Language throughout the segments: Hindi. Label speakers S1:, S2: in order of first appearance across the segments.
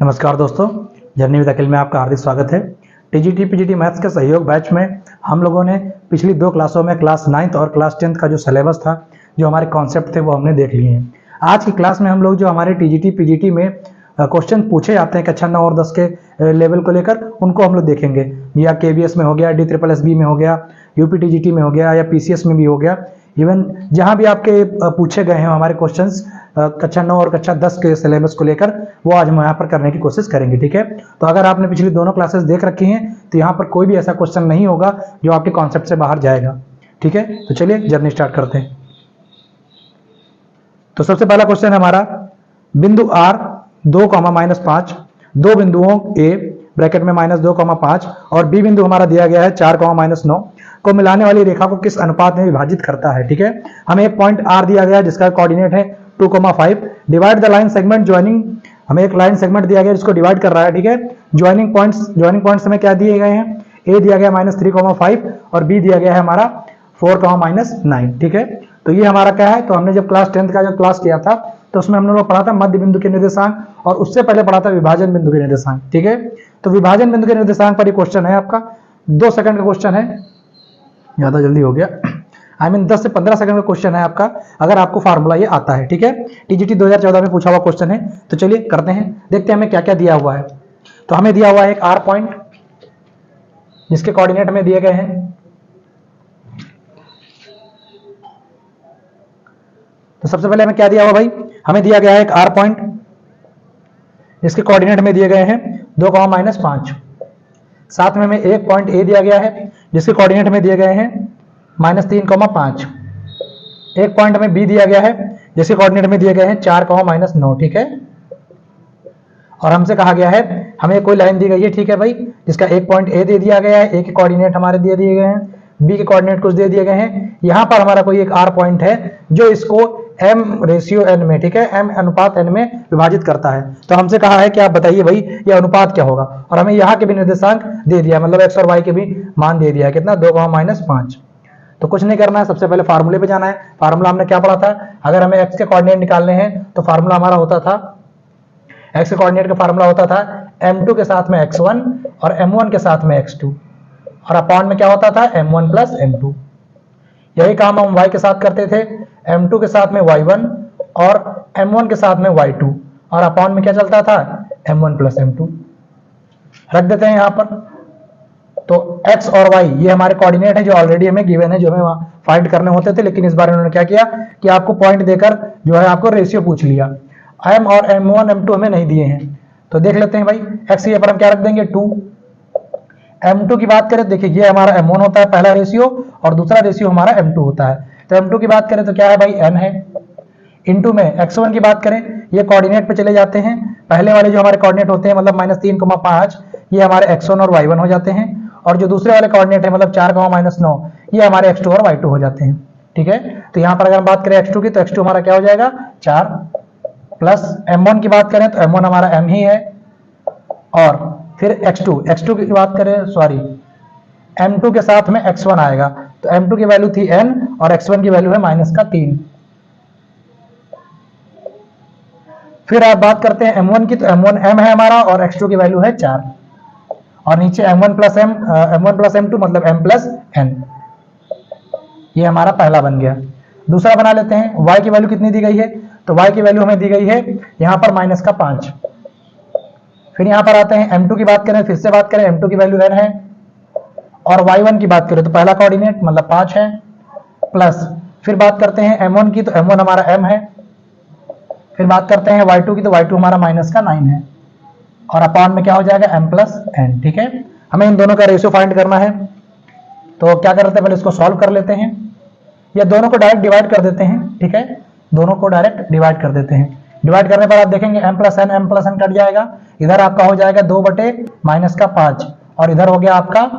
S1: नमस्कार दोस्तों, जर्नी विद अखिल में आपका हार्दिक स्वागत है। टीजीटी पीजीटी मैथ्स के सहयोग बैच में हम लोगों ने पिछली 2 क्लासों में क्लास 9th और क्लास 10th का जो सिलेबस था, जो हमारे कॉन्सेप्ट थे, वो हमने देख लिए हैं। आज की क्लास में हम लोग जो हमारे टीजीटी पीजीटी में क्वेश्चन पूछे जाते हैं कक्षा 9 और 10 के लेवल को लेकर, उनको हम लोग देखेंगे। या केबीएस में हो गया, DSSB में हो गया, यूपी टीजीटी में हो गया, या पीसीएस में भी हो गया। इवन जहां भी आपके पूछे गए हैं हमारे क्वेश्चंस कक्षा 9 और कक्षा 10 के सिलेबस को लेकर, वो आज हम यहाँ पर करने की कोशिश करेंगे। ठीक है, तो अगर आपने पिछली दोनों क्लासेस देख रखी हैं तो यहाँ पर कोई भी ऐसा क्वेश्चन नहीं होगा जो आपके कॉन्सेप्ट से बाहर जाएगा। ठीक है, तो चलिए जर्नी स्टार्ट करते हैं। तो सबसे पहला क्वेश्चन हमारा, बिंदु R 2,-5, दो बिंदुओं A ब्रैकेट में -2,5 और B बिंदु हमारा दिया गया है 4,-9 को मिलाने वाली रेखा को किस अनुपात में विभाजित करता है। ठीक है, हमें एक पॉइंट R दिया गया है जिसका कोऑर्डिनेट है 2,5। Divide the line segment joining, हमें एक लाइन सेगमेंट दिया गया जिसको डिवाइड कर रहा है। ठीक है, ज्वाइनिंग पॉइंट्स हमें क्या दिए गए हैं, A दिया गया -3,5 और B दिया गया है हमारा 4,-9। ठीक है, तो ये हमारा क्या है, तो हमने जब क्लास 10th का जब क्लास किया था तो उसमें हमने लोग पढ़ा था मध्य बिंदु के निर्देशांक, और उससे पहले पढ़ा था विभाजन बिंदु के निर्देशांक। ठीक है, तो विभाजन बिंदु के निर्देशांक पर ये क्वेश्चन है आपका, 2 सेकंड का क्वेश्चन है, ज्यादा जल्दी हो गया, 10 से 15 सेकंड का क्वेश्चन है आपका, अगर आपको फार्मूला ये आता है। ठीक है, टीजीटी 2014 में पूछा हुआ क्वेश्चन है। तो चलिए करते हैं, देखते हैं हमें क्या क्या दिया हुआ है। तो हमें दिया हुआ है एक R पॉइंट जिसके कोऑर्डिनेट हमें दिए गए हैं। तो सबसे पहले हमें क्या दिया हुआ भाई, हमें दिया गया है एक R पॉइंट जिसके कोऑर्डिनेट में दिए गए हैं 2,-5। साथ में हमें एक पॉइंट A दिया गया है जिसके कोऑर्डिनेट में दिए गए हैं -3,5। एक पॉइंट हमें B दिया गया है जिसके कोऑर्डिनेट में दिए गए हैं 4,-9। ठीक है, और हमसे कहा गया है, हमें कोई लाइन दी गई है, ठीक है भाई, जिसका एक पॉइंट A दे दिया गया है, A के कोऑर्डिनेट हमारे दे दिए गए हैं, B के कोऑर्डिनेट कुछ दे दिए गए हैं। यहाँ पर हमारा कोई एक R पॉइंट है जो इसको M/N में, ठीक है, M/N में विभाजित करता है। तो हमसे कहा है कि आप बताइए भाई ये अनुपात क्या होगा, और हमें यहाँ के भी निर्देशांक दे दिया, मतलब x और y के भी मान दे दिया है, कितना, 2,-5। तो कुछ नहीं करना है, सबसे पहले फार्मूले पे जाना है। फार्मूला हमने क्या पढ़ा था, अगर हमें x के कोऑर्डिनेट निकालने हैं तो फार्मूला हमारा होता था, x के कोऑर्डिनेट का फार्मूला होता था m2 के साथ में x1 और m1 के साथ में x2, और अपॉन में क्या होता था m1 + m2। यही काम हम y के साथ करते थे, m2 के साथ में y1 और m1 के साथ में y2, और अपॉन में क्या चलता था, m1 + m2। रख देते हैं यहाँ पर। तो x और y ये हमारे कोऑर्डिनेट है जो ऑलरेडी हमें गिवन है, जो हमें फाइंड करने होते थे, लेकिन इस बार उन्होंने क्या किया कि आपको पॉइंट देकर जो है आपको रेशियो पूछ लिया। m और m1 m2 हमें नहीं दिए हैं, तो देख लेते हैं भाई, x के पर हम क्या रख देंगे, 2। m2 की बात करें, देखिए ये हमारा m1 होता है पहला रेशियो, और दूसरा रेशियो हमारा m2 होता है। तो m2 की बात करें तो क्या है भाई, n है। इनटू में x1 की बात करें, ये कोऑर्डिनेट पे चले जाते हैं, पहले वाले जो हमारे कोऑर्डिनेट होते हैं मतलब -3,5, ये हमारे x1 और y1 हो जाते हैं, और जो दूसरे वाले कोऑर्डिनेट है मतलब 4,-9, ये हमारे x2 और y2 हो जाते हैं। ठीक है, तो यहाँ पर अगर हम बात करें x2 की, तो x2 हमारा क्या हो जाएगा, 4, प्लस m1 की बात करें तो m1 हमारा m ही है, और फिर x2 की बात करें, सॉरी, m2 के साथ में x1 आएगा, तो m2 की वैल्यू थी n और x1 की वैल्यू है -3। फिर आप बात करते हैं m1 की, तो m1 m है हमारा, और x2 की वैल्यू है 4, और नीचे m1 + m2 मतलब m + n। ये हमारा पहला बन गया। दूसरा बना लेते हैं, y की वैल्यू कितनी दी गई है, तो y की वैल्यू हमें दी गई है यहाँ पर -5। फिर यहाँ पर आते हैं, m2 की बात करें, फिर से बात करें, m2 की वैल्यू n है, और y1 की बात करें तो पहला कोऑर्डिनेट मतलब 5 है, प्लस फिर बात करते हैं m1 की, तो m1 हमारा m है, फिर बात करते हैं y2 की, तो y2 हमारा -9 है, और अपॉन में क्या हो जाएगा, m + n। ठीक है, हमें इन दोनों का रेशियो फाइंड करना है, तो क्या करते हैं, पहले इसको सॉल्व कर लेते हैं, या दोनों को डायरेक्ट डिवाइड कर देते हैं। ठीक है, दोनों को डायरेक्ट डिवाइड कर देते हैं। डिवाइड करने पर आप देखेंगे m + n कट जाएगा, इधर आपका हो जाएगा 2/-5, और इधर हो गया आपका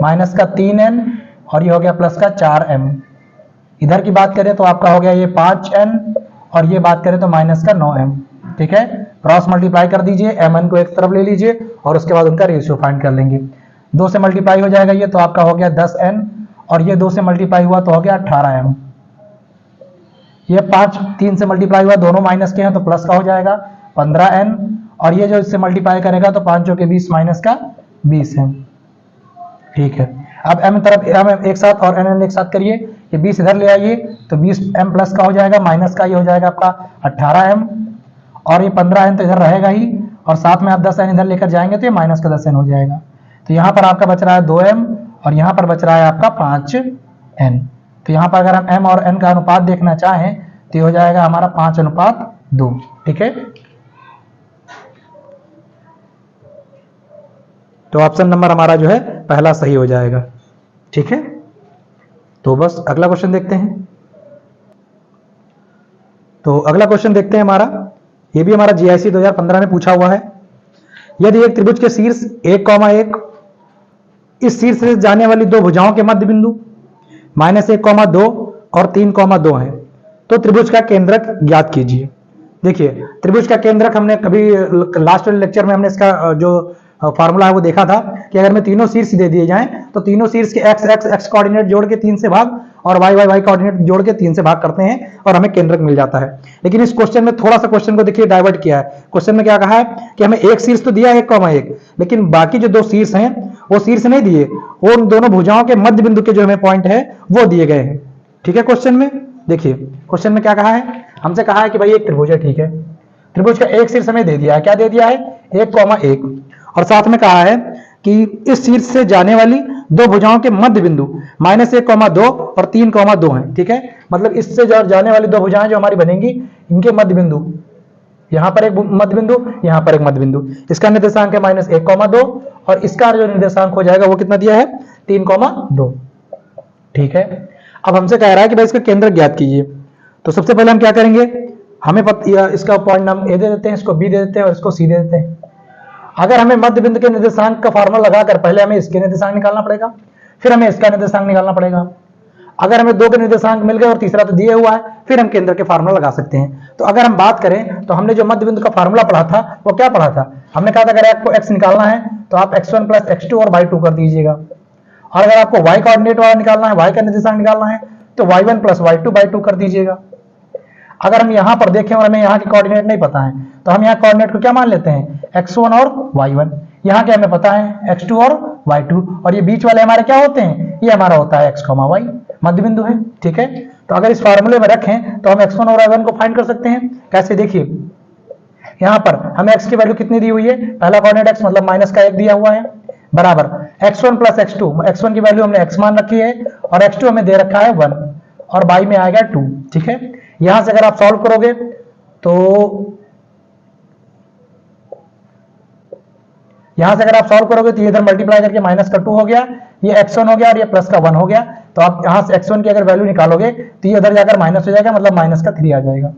S1: -3n, और ये हो गया +4m। इधर की बात करें तो आपका हो गया ये 5n, और ये बात करें तो -9m। ठीक है, क्रॉस मल्टीप्लाई कर दीजिए, mn को एक तरफ ले लीजिए, और उसके बाद उनका रेशियो फाइंड कर लेंगे। 2 से मल्टीप्लाई हो जाएगा ये, तो आपका हो गया 10n, और ये 2 से मल्टीप्लाई हुआ तो हो गया 18m। ये 5 3 से मल्टीप्लाई हुआ, दोनों माइनस के हैं तो प्लस का हो जाएगा 15n, और ये जो इससे मल्टीप्लाई करेगा तो 5 चौके 20 माइनस का 20 है। ठीक है, अब m तरफ m एक साथ और n एक साथ करिए, ये 20 इधर ले आइए तो 20m प्लस का हो जाएगा, माइनस का ये हो जाएगा आपका 18m, और ये 15n तो इधर रहेगा ही, और साथ में आप 10n इधर लेकर जाएंगे तो ये माइनस का 10n हो जाएगा। तो यहाँ पर आपका बच रहा है 2m और यहाँ पर बच रहा है आपका 5n। तो यहाँ पर अगर हम m और n का अनुपात देखना चाहें तो ये हो जाएगा हमारा 5:2। ठीक है, तो ऑप्शन नंबर हमारा जो है पहला सही हो जाएगा। ठीक है, तो बस अगला क्वेश्चन देखते हैं। तो अगला क्वेश्चन देखते हैं हमारा, ये भी हमारा जीआईसी 2015 में पूछा हुआ है। यदि एक त्रिभुज के शीर्ष 1,1 इस शीर्ष से जाने वाली दो भुजाओं के मध्य बिंदु -1,2 और 3,2 है तो त्रिभुज का केंद्रक ज्ञात कीजिए। देखिए, त्रिभुज का केंद्रक हमने कभी लास्ट वाले लेक्चर में हमने इसका जो फार्मूला है वो देखा था कि अगर मैं तीनों शीर्ष दे दिए जाएं तो तीनों शीर्ष के x कोऑर्डिनेट जोड़ के 3 से भाग और y कोऑर्डिनेट जोड़ के 3 से भाग करते हैं और हमें केंद्रक मिल जाता है। लेकिन इस क्वेश्चन में थोड़ा सा क्वेश्चन को देखिए डाइवर्ट किया है। क्वेश्चन में क्या कहा है कि हमें एक शीर्ष तो दिया है 1,1, लेकिन बाकी जो दो शीर्ष हैं वो शीर्ष नहीं दिए, वो उन दोनों भुजाओं के मध्य बिंदु के जो हमें पॉइंट है वो दिए गए हैं। ठीक है, क्वेश्चन में देखिए, क्वेश्चन में क्या कहा है, हमसे कहा है कि भाई एक त्रिभुज है। ठीक है, त्रिभुज का एक शीर्ष हमें दे दिया है, क्या दे दिया है 1,1, और साथ में कहा है कि इस शीर्ष से जाने वाली दो भुजाओं के मध्य बिंदु -1,2 और 3,2 है। ठीक है, मतलब इससे जाने वाली दो भुजाएं जो हमारी बनेंगी इनके मध्य बिंदु, यहां पर एक मध्य बिंदु, यहां पर एक मध्य बिंदु, इसका निर्देशांक है -1,2 और इसका जो निर्देशांक हो जाएगा वो कितना दिया है 3,2। ठीक है, अब हमसे कह रहा है कि भाई इसका केंद्र ज्ञात कीजिए। तो सबसे पहले हम क्या करेंगे, हमें इसका पॉइंट नाम ए दे देते हैं, इसको बी दे देते हैं और इसको सी दे देते हैं। अगर हमें मध्य बिंदु के निर्देशांक का फार्मूला लगाकर पहले हमें इसके निर्देशांक निकालना पड़ेगा, फिर हमें इसका निर्देशांक निकालना पड़ेगा। अगर हमें दो के निर्देशांक मिल गए और तीसरा तो दिए हुआ है, फिर हम केंद्र के फार्मूला लगा सकते हैं। तो अगर हम बात करें तो हमने जो मध्य बिंदु का फार्मूला पढ़ा था वो क्या पढ़ा था, हमने कहा था अगर आपको x निकालना है तो आप x1 + x2 और y2 कर दीजिएगा, और अगर आपको y कोऑर्डिनेट वाला निकालना है, y का निर्देशांक निकालना है तो y1 + y2 कर दीजिएगा। अगर हम यहां पर देखें और हमें यहां के कोऑर्डिनेट नहीं पता है तो हम यहां कोऑर्डिनेट को क्या मान लेते हैं x1 और y1, यहां के हमें पता है x2 और y2, और ये बीच वाले हमारे क्या होते हैं, ये हमारा होता है x, y मध्य बिंदु है। ठीक है, तो अगर इस फार्मूले में रखें तो हम x1 और y1 को फाइंड कर सकते हैं। कैसे, देखिए यहां पर हमें x की वैल्यू कितनी दी हुई है, पहला कोऑर्डिनेट x मतलब -1 दिया हुआ है, बराबर x1 + x2, x1 की वैल्यू हमने x मान रखी है और x2 हमें दे रखा है 1 और y में आएगा 2। ठीक है, यहां से अगर आप सॉल्व करोगे तो यहां से अगर आप सॉल्व करोगे तो ये इधर मल्टीप्लाई करके -2 हो गया, ये x1 हो गया और ये +1 हो गया। तो आप यहां से x1 की अगर वैल्यू निकालोगे तो ये उधर जाकर माइनस हो जाएगा, मतलब -3 आ जाएगा।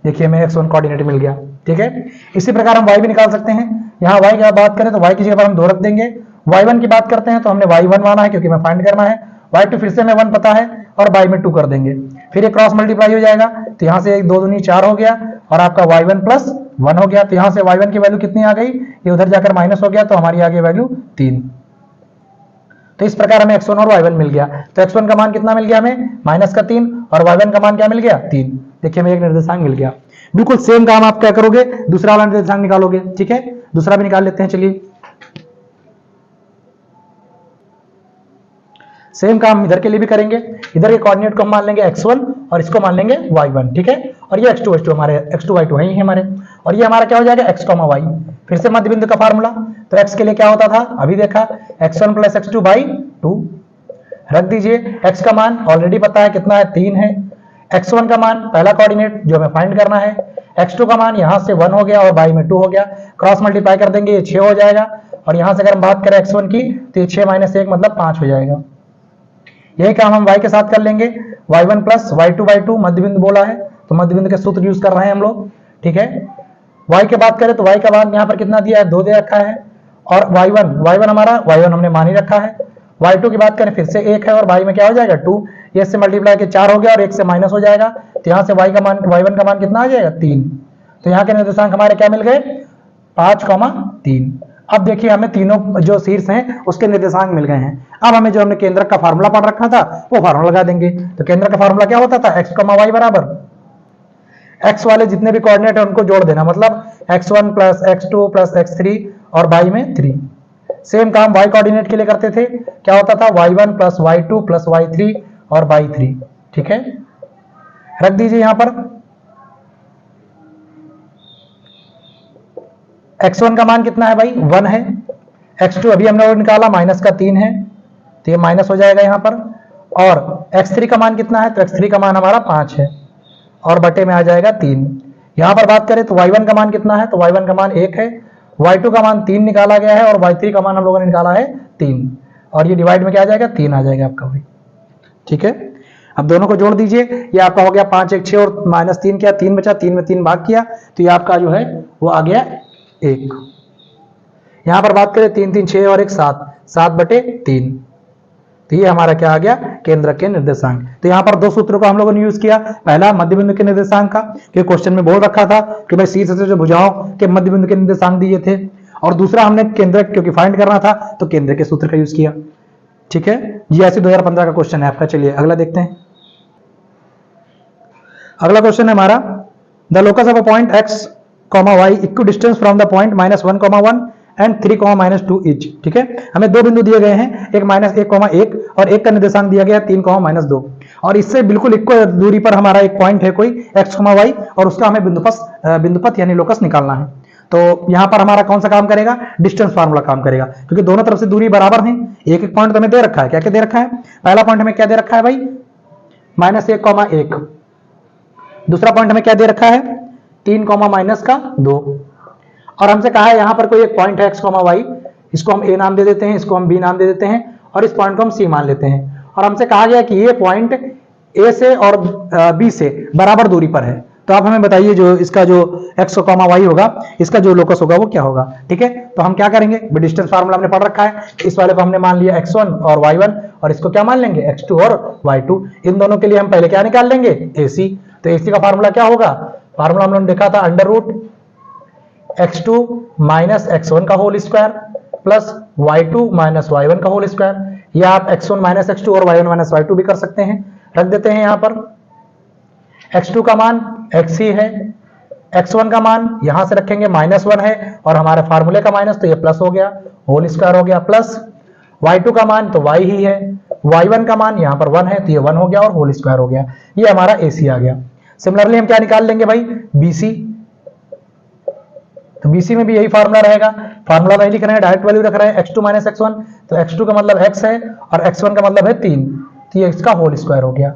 S1: देखिए हमें x1 कोऑर्डिनेट मिल गया। ठीक है, इसी प्रकार हम y भी निकाल सकते हैं। यहाँ y की बात करें तो y की जगह पर हम 2 रख देंगे। y1 की बात करते हैं तो हमने y1 माना है क्योंकि हमें फाइंड करना है, y2 फिर से हमें 1 पता है और y में 2 कर देंगे, फिर ये क्रॉस मल्टीप्लाई हो जाएगा तो यहाँ से 2 दूनी 4 हो गया और आपका y1 + 1 हो गया। तो यहाँ से y1 की वैल्यू कितनी आ गई, ये उधर जाकर माइनस हो गया तो हमारी आ गई वैल्यू 3। तो इस प्रकार हमें x1 और y1 मिल गया। तो x1 का मान कितना मिल गया हमें -3 और y1 का मान क्या मिल गया 3। देखिए हमें एक निर्देशांक मिल गया। बिल्कुल सेम काम आप क्या करोगे, दूसरा वाला निर्देशांक निकालोगे। ठीक है, दूसरा भी निकाल लेते हैं। चलिए सेम काम इधर के लिए भी करेंगे। इधर के कोऑर्डिनेट को हम मान लेंगे x1 और इसको मान लेंगे y1। ठीक है, और ये x2 हमारे x2 y2 है ही हमारे, और ये हमारा क्या हो जाएगा x, y। फिर से मध्य बिंदु का फार्मूला, तो x के लिए क्या होता था अभी देखा, x1 + x2/2 रख दीजिए। x का मान ऑलरेडी पता है कितना है 3 है, x1 का मान पहला कोऑर्डिनेट जो हमें फाइंड करना है, x2 का मान यहां से 1 हो गया और y में 2 हो गया, क्रॉस मल्टीप्लाई कर देंगे ये 6 हो जाएगा, और यहां से अगर हम बात करें x1 की तो ये 6 - 1 मतलब 5 हो जाएगा। यही काम हम y के साथ कर लेंगे, y1 + y2/2 मध्य बिंदु बोला है तो मध्य बिंदु के सूत्र यूज कर रहे हैं हम लोग। ठीक है, y की बात करें तो y का मान यहाँ पर कितना दिया है 2 दे रखा है, और y1 हमारा y1 हमने मान ही रखा है। y2 की बात करें फिर से 1 है और y में क्या हो जाएगा 2, ये से मल्टीप्लाई के 4 हो गया और 1 से माइनस हो जाएगा, तो यहाँ से y1 का मान कितना आ जाएगा 3। तो यहाँ के निर्देशांक हमारे क्या मिल गए 5, 3। अब देखिए हमें तीनों जो शीर्ष हैं उसके निर्देशांक मिल गए हैं। अब हमें जो हमने केंद्रक का फार्मूला पढ़ रखा था वो फार्मूला लगा देंगे। तो केंद्रक का फार्मूला क्या होता था x, y बराबर एक्स वाले जितने भी कोऑर्डिनेट है उनको जोड़ देना, मतलब x1 plus x2 plus x3 और y में 3। सेम काम y कोऑर्डिनेट के लिए करते थे, क्या होता था y1 plus y2 plus y3 और y3। ठीक है, रख दीजिए यहां पर। x1 का मान कितना है भाई 1 है, x2 अभी हमने निकाला माइनस का 3 है तो ये माइनस हो जाएगा यहां पर, और x3 का मान कितना है तो x3 का मान हमारा 5 है और बटे में आ जाएगा 3। यहां पर बात करें तो y1 का मान कितना है तो y1 का मान 1 है, y2 का मान 3 निकाला गया है और y3 का मान हम लोगों ने निकाला है 3, और ये डिवाइड में क्या आ जाएगा 3 आ जाएगा आपका भाई। ठीक है, अब दोनों को जोड़ दीजिए, ये आपका हो गया 5 1 6 और माइनस 3 किया, 3 बचा, 3 में 3 भाग किया तो ये आपका जो है वो आ गया 1। यहां पर बात करें 3 3 6 और 1 7, 7 बटे 3, तो ये हमारा क्या आ गया केंद्रक के निर्देशांक। तो यहाँ पर दो सूत्रों का हम लोगों ने यूज किया, पहला मध्य बिंदु के निर्देशांक का, क्योंकि क्वेश्चन में बोल रखा था कि भाई शीर्ष से जो भुजाओं के मध्य बिंदु के निर्देशांक दिए थे, और दूसरा हमने केंद्रक क्योंकि फाइंड करना था तो केंद्र के सूत्र का यूज किया। ठीक है, जीएससी 2015 का क्वेश्चन है आपका। चलिए अगला देखते हैं। अगला क्वेश्चन है हमारा, the locus of a point x, y equal distance from the point -1, 1 and 3, -2 etch. ठीक है, हमें दो बिंदु दिए गए हैं, एक -1, 1 और एक का निर्देशांक दिया गया है 3, -2, और इससे बिल्कुल इक्वल दूरी पर हमारा एक पॉइंट है कोई x, y, और उसका हमें बिंदुपथ यानी लोकस निकालना है। तो यहां पर हमारा कौन सा काम करेगा, डिस्टेंस फार्मूला काम करेगा, क्योंकि दोनों तरफ से दूरी बराबर है। एक एक पॉइंट तो हमें दे रखा है, क्या क्या दे रखा है, पहला पॉइंट हमें क्या दे रखा है भाई -1, 1, दूसरा पॉइंट हमें क्या दे रखा है 3, -2, और हमसे कहा है यहां पर कोई एक पॉइंट है x, y, इसको हम a नाम दे देते हैं, इसको हम b नाम दे देते हैं, और इस पॉइंट को हम c मान लेते हैं, और हमसे कहा गया कि ये पॉइंट a से और b से बराबर दूरी पर है। तो आप हमें बताइए जो इसका जो x, y होगा, इसका जो लोकस होगा वो क्या होगा। ठीक है, तो हम क्या करेंगे, डिस्टेंस फार्मूला हमने पढ़ रखा है, इस वाले को हमने मान लिया x1 और y1, और इसको क्या मान लेंगे x2 और y2। इन दोनों के लिए हम पहले क्या निकाल लेंगे ac। तो ac का फार्मूला क्या होगा, फार्मूला हम लोगों ने देखा था √x2 माइनस x1 का whole square plus y2 minus y1 का होल स्क्वायर, या आप x1 माइनस x2 और y1 माइनस y2 भी कर सकते हैं। रख देते हैं यहां पर, x2 का मान x ही है, x1 का मान यहां से रखेंगे -1 है, और हमारे फार्मूले का माइनस तो ये प्लस हो गया, होल स्क्वायर हो गया, प्लस y2 का मान तो y ही है, y1 का मान यहां पर 1 है तो ये 1 हो गया और होल स्क्वायर हो गया, ये हमारा AC आ गया। सिमिलरली हम क्या निकाल लेंगे भाई BC, तो BC में भी यही फार्मूला रहेगा, फार्मूला नहीं लिख रहे हैं, डायरेक्ट वैल्यू रख रहे हैं x2 माइनस x1, तो x2 का मतलब x है और x1 का मतलब है 3, तो ये इसका होल स्क्वायर हो गया।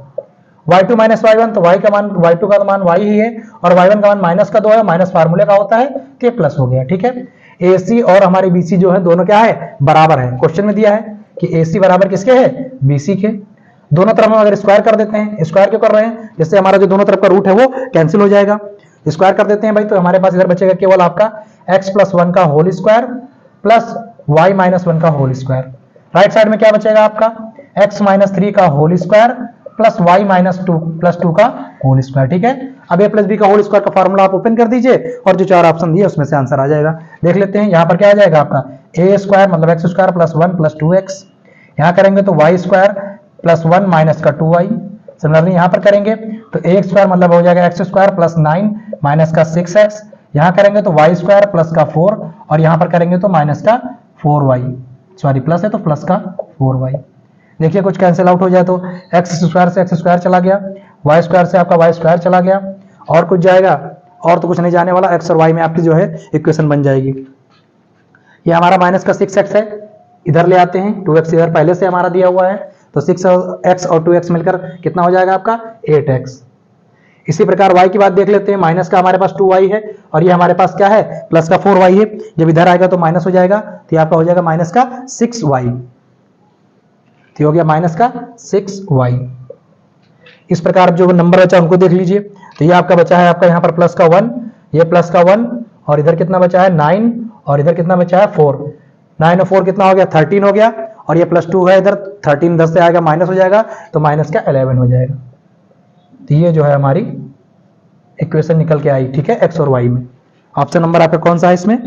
S1: y2 माइनस y1, तो y2 का मान y ही है, और y1 का मान माइनस का 2 है, माइनस फार्मूले का होता है तो ये प्लस हो गया। ठीक है, AC और हमारी BC जो है दोनों क्या है बराबर है। क्वेश्चन में दिया है कि AC बराबर किसके है BC के। दोनों तरफ हम अगर स्क्वायर कर देते हैं, स्क्वायर क्यों कर रहे हैं, जिससे हमारा जो दोनों तरफ का रूट है वो कैंसिल हो जाएगा, स्क्वायर कर देते हैं भाई, तो हमारे पास इधर बचेगा केवल आपका x प्लस 1 का whole square plus y minus 1 का होल स्क्वायर। राइट साइड में क्या बचेगा आपका x माइनस 3 का whole square plus y minus 2 plus 2 का होल स्क्वायर। ठीक है, अब a प्लस बी का होल स्क्वायर का फॉर्मूला आप ओपन कर दीजिए, और जो चार ऑप्शन दिए उसमें से आंसर आ जाएगा। देख लेते हैं, यहाँ पर क्या आ जाएगा आपका a स्क्वायर मतलब x square plus 1 plus 2x, यहाँ करेंगे तो y स्क्वायर प्लस 1 माइनस का 2y। सिमिलरली यहाँ पर करेंगे तो a स्क्वायर मतलब हो जाएगा x स्क्वायर प्लस 9 माइनस का 6x, यहाँ करेंगे तो y स्क्वायर प्लस का 4, और यहाँ पर करेंगे तो माइनस का 4y, सॉरी प्लस है तो प्लस का 4y। देखिए कुछ कैंसिल आउट हो जाए तो x स्क्वायर से x स्क्वायर चला गया, y स्क्वायर से आपका y स्क्वायर चला गया, और कुछ जाएगा, और तो कुछ नहीं जाने वाला, x और y में आपकी जो है इक्वेशन बन जाएगी। ये हमारा माइनस का 6x है, इधर ले आते हैं, 2x इधर पहले से हमारा दिया हुआ है, तो 6x और 2x मिलकर कितना हो जाएगा आपका 8x। इसी प्रकार y की बात देख लेते हैं, माइनस का हमारे पास 2y है, और ये हमारे पास क्या है प्लस का 4y है, जब इधर आएगा तो माइनस हो जाएगा, तो ये आपका हो जाएगा माइनस का 6y, तो हो गया माइनस का 6y। इस प्रकार जो नंबर बचा उनको देख लीजिए, तो ये आपका बचा है आपका यहाँ पर प्लस का 1, ये प्लस का 1, और इधर कितना बचा है 9, और इधर कितना बचा है 4, 9 और 4 कितना हो गया 13 हो गया, और ये प्लस 2 है इधर 13 10 से आएगा माइनस हो जाएगा, तो माइनस का 11 हो जाएगा। तो ये जो है हमारी इक्वेशन निकल के आई। ठीक है, x और y में। ऑप्शन नंबर आपका कौन सा है इसमें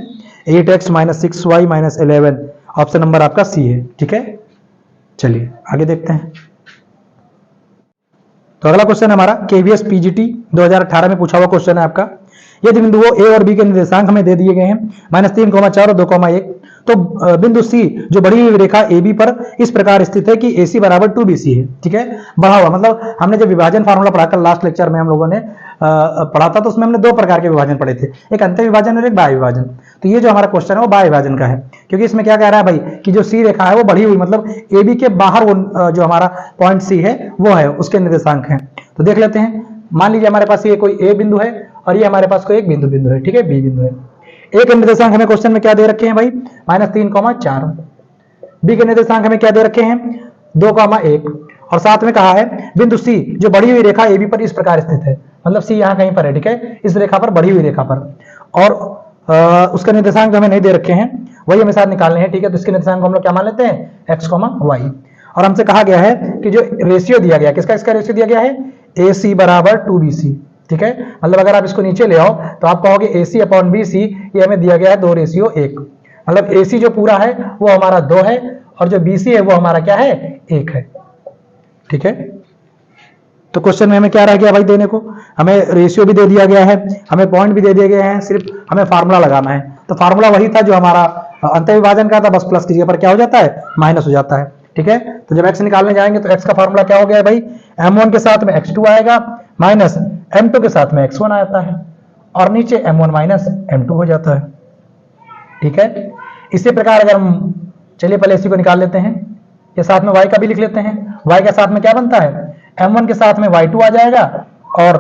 S1: 8x minus 6y minus 11, option number आपका C है। ठीक है, चलिए आगे देखते हैं। तो अगला क्वेश्चन है हमारा केवीएस पीजीटी 2018 में पूछा हुआ क्वेश्चन है आपका। यदि बिंदुओं ए और बी के निर्देशांक हमें दे दिए गए हैं -3, 4 और 2,1, तो बिंदु सी जो बढ़ी हुई रेखा ए बी पर इस प्रकार स्थित है कि ए सी बराबर 2BC है। ठीक है, बढ़ा हुआ मतलब हमने जब विभाजन फार्मूला पढ़ा कल लास्ट लेक्चर में हम लोगों ने पढ़ा था, तो उसमें हमने दो प्रकार के विभाजन पढ़े थे, एक अंतर विभाजन और एक बाह्य विभाजन। तो ये जो हमारा क्वेश्चन है वो बाह्य विभाजन का है, क्योंकि इसमें क्या कह रहा है भाई कि जो सी रेखा है वो बढ़ी हुई मतलब ए बी के बाहर वो जो हमारा पॉइंट सी है वो है, उसके निर्देशांक है। तो देख लेते हैं, मान लीजिए हमारे पास ये कोई ए बिंदु है और ये हमारे पास कोई एक बिंदु है। ठीक है, बी बिंदु है। ए के निर्देशांक हमें क्वेश्चन में क्या दे रखे हैं भाई -3, 4। बी के निर्देशांक हमें क्या दे रखे हैं 2,1 और साथ में कहा है बिंदु सी जो बढ़ी हुई रेखा ए बी पर इस प्रकार स्थित है, मतलब सी यहाँ कहीं पर है। ठीक है, इस रेखा पर, बढ़ी हुई रेखा पर, और उसका निर्देशांक हमें नहीं दे रखे हैं, वही हमें साथ निकालने हैं। ठीक है, तो इसके निर्देशांक हम लोग क्या मान लेते हैं x, y। और हमसे कहा गया है कि जो रेशियो दिया गया, किसका इसका रेशियो दिया गया है AC बराबर 2BC। ठीक है, मतलब अगर आप इसको नीचे ले आओ तो आप कहोगे AC/BC, ये हमें दिया गया है 2:1, मतलब AC जो पूरा है वो हमारा 2 है और जो BC है वो हमारा क्या है 1 है। ठीक है, तो क्वेश्चन में हमें क्या रह गया भाई देने को, हमें रेशियो भी दे दिया गया है, हमें पॉइंट भी दे दिए गए हैं, सिर्फ हमें फार्मूला लगाना है। तो फार्मूला वही था जो हमारा अंतर विभाजन का था, बस प्लस कीजिए पर क्या हो जाता है माइनस हो जाता है। ठीक है, तो जब x निकालने जाएंगे तो x का फार्मूला क्या हो गया है भाई, m1 के साथ में x2 आएगा माइनस m2 के साथ में x1 आता है और नीचे m1 माइनस m2 हो जाता है। ठीक है, इसी प्रकार अगर हम, चलिए पहले इसी को निकाल लेते हैं, ये साथ में y का भी लिख लेते हैं। y के साथ में क्या बनता है m1 के साथ में y2 आ जाएगा और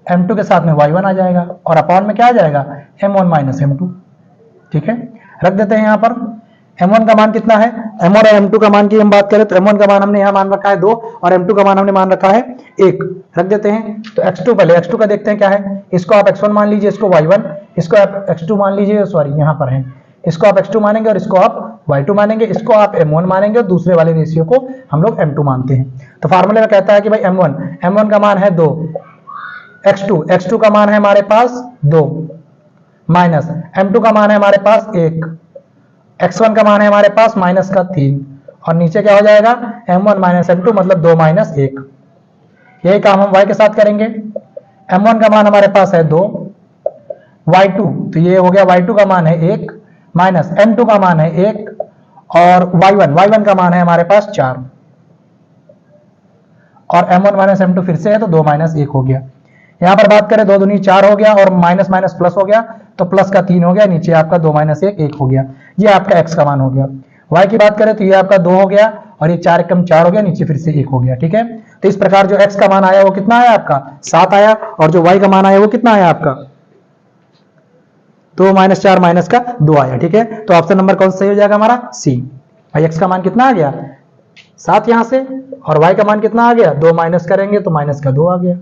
S1: m2 के साथ में y1 आ जाएगा और अपॉन में क्या आ जाएगा m1 माइनस m2। ठीक है, रख देते हैं यहाँ पर। m1 का मान कितना है, m1 और m2 का मान की हम बात करें तो m1 का मान हमने यहाँ मान रखा है 2 और m2 का मान हमने मान रखा है 1, रख देते हैं। तो x2 पहले x2 का देखते हैं क्या है, इसको आप x1 मान लीजिए, इसको y1, इसको आप x2 मान लीजिए, सॉरी यहाँ पर है, इसको आप x2 मानेंगे और इसको आप y2 मानेंगे, इसको आप m1 मानेंगे और दूसरे वाले रेशियो को हम लोग m2 मानते हैं। तो फार्मूले में कहता है कि भाई m1 का मान है 2, x2 का मान है हमारे पास 2 माइनस m2 का मान है हमारे पास 1, x1 का मान है हमारे पास माइनस का 3 और नीचे क्या हो जाएगा m1 माइनस m2 मतलब 2 माइनस 1। यही काम हम y के साथ करेंगे। m1 का मान हमारे पास है 2, y2 तो ये हो गया y2 का मान है 1 माइनस m2 का मान है 1 और y1 का मान है हमारे पास 4 और m1 माइनस m2 फिर से है तो 2 माइनस 1 हो गया। यहाँ पर बात करें 2 दूनी 4 हो गया और माइनस माइनस प्लस हो गया तो प्लस का 3 हो गया, नीचे आपका 2 माइनस 1 हो गया। ये आपका x का मान हो गया। y की बात करें तो ये आपका 2 हो गया और ये 4 कम 4 हो गया, नीचे फिर से 1 हो गया। ठीक है, तो इस प्रकार जो x का मान आया वो कितना आया आपका 7 आया और जो y का मान आया वो कितना आया आपका 2 माइनस 4 माइनस का 2 आया। ठीक है, तो ऑप्शन नंबर कौन सा सही हो जाएगा हमारा सी। भाई x का मान कितना आ गया 7 यहाँ से और y का मान कितना आ गया 2 माइनस करेंगे तो माइनस का 2 आ गया।